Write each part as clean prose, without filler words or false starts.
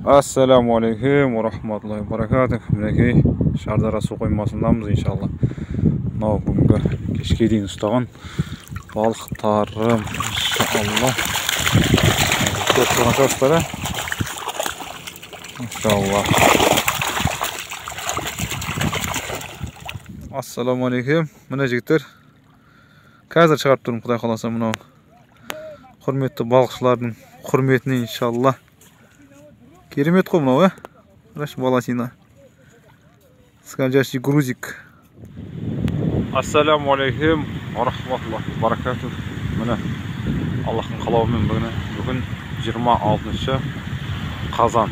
Assalamu alaikum wa rahmatullahi wa barakatuh. Мінекей Шардара су қоймасындамыз иншалла. Мынау бүгінгі кешке дейін ұстаған балықтарым иншалла. Көп тұрған шығыстары. Иншалла. Ассаламу алейкум. Міне жігіттер. Қазір шығарып тұрмын, Құдай қаласа, мынау құрметті балықшылардың құрметіне иншалла. Керемет қой мынау, Раш баласина. Скользящий грузик. Ассаламу алейкум ва рахматуллахи ва баракатух. Міне Аллахтың қалауымен бүгін 26 қазан.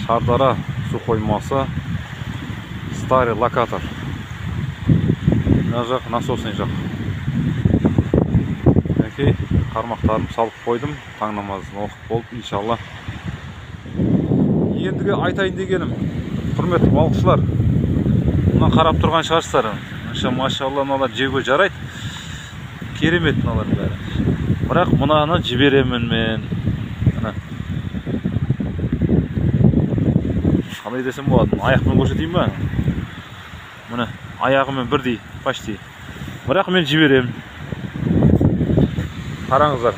Шардара су қоймасы, старый локатор. Мына жақ насосный жақ. Мінекей қармақтарым салып қойдым. Таң намазын оқып болып иншалла. Ендігі айтайын дегенім, құрметті балықшылар, мына қарап тұрған шығарсыздар. Машалла, мыналар жеуге жарайды. Керемет мыналар бәрі. Бірақ мынаны жіберемін мен. Қалай десем болады? Аяқпен көрсетейін ба? Міне, аяғымен бірдей, почти. Бірақ мен жіберемін. Қараңыздар.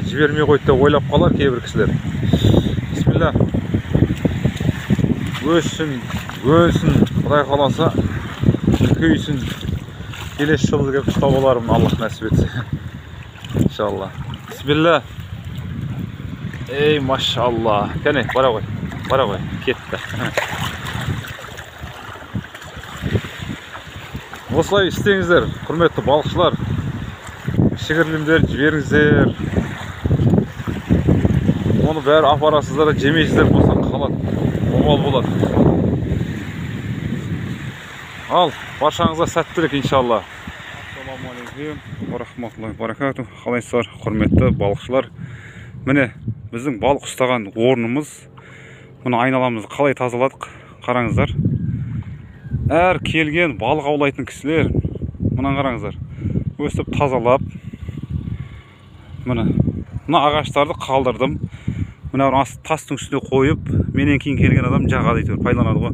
Жібермей қойды деп ойлап қалар кейбір кісілер. Бисмилля. Өссін, Құдай қаласа, күйсін. Келесі жылы келіп ұстап оларым, Аллах нәсіп етсе. Иншалла. Бисмилля. Ей, машалла. Кәне, бара ғой, кетті. Осылай істеңіздер, құрметті балықшылар. Кішігірлімдер жіберіңіздер. Оны бәрі апарасыздар, жемейсіздер болса қалады. Обал болады. Ал, баршаңызға сәттілік иншалла. Ассаламу алейкум ва рахматуллахи ва баракатух. Қалайсыздар, құрметті балықшылар. Міне, біздің балық ұстаған орнымыз. Мұны айналамызды қалай тазаладық, қараңыздар. Әр келген балық аулайтын кісілер, мұнан қараңыздар, өстіп тазалап, мына ағаштарды қалдырдым. Мына тастың үстіне қойып, менен кейін келген адам жағады әйтеуір, пайдаланады ғой.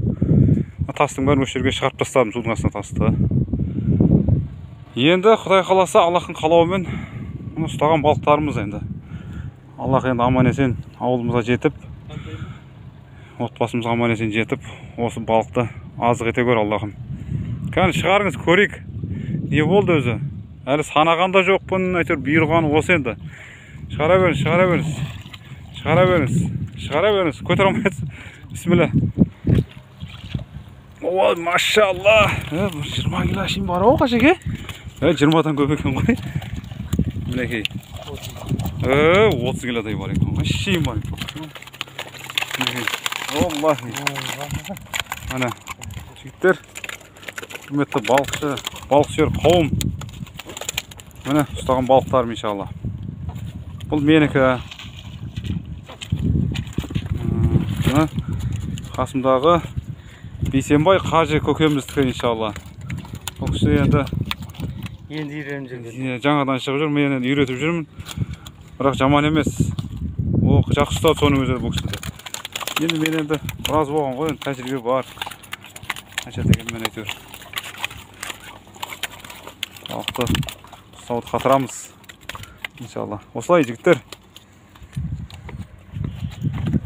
Тастың бәрін осы жерге шығарып тастадым, судың астына тасты. Енді Құдай қаласа, Аллахтың қалауымен ұстаған балықтарымыз енді. Аллах енді аман-есен ауылымызға жетіп, отбасымызға аман-есен жетіп, осы балықты азық ете көр, Аллахым. Кәне шығарыңыз, көрейік. Не болды өзі? Әлі санағанда жоқпын, әйтеуір бұйырған осы енді. Шығара беріңіз. Көтер алмайсыз. Бисмилля. О, машалла. 20 кило шейін бар ғой қашеке? 20-дан көп екен ғой. Мінекей. 30 килодай бар екен ғой. Шейін бар екен. Аллахи. Ана, жігіттер, құрметті балықшылар қауым. Міне, ұстаған балықтарым иншалла. Бұл менікі. Қасымдағы Бейсенбай Қажы көкеміздікі иншалла. Бұл кісі енді үйреніп жүрген. Жаңадан шығып жүр, мен енді үйретіп жүрмін. Бірақ жаман емес. О, жақсы ұстады соның өзі бұл кісі. Енді мен енді біраз болған ғой, тәжірибе бар. Қанша дегенмен әйтеуір. Балықты ұстауды қатырамыз. Иншалла. Осылай жігіттер.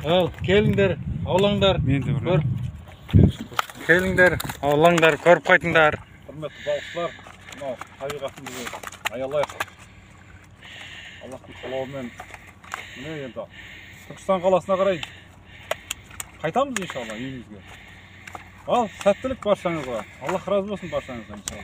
Ал, келіңдер, аулаңдар. Мен де бір. Келіңдер, аулаңдар, көріп қайтыңдар. Құрметті балықшылар, мынау табиғатын бізде аялайық. Аллахтың қалауымен міне енді Түркістан қаласына қарай қайтамыз иншалла үйімізге. Ал, сәттілік баршаңызға. Аллах разы болсын баршаңызға иншалла.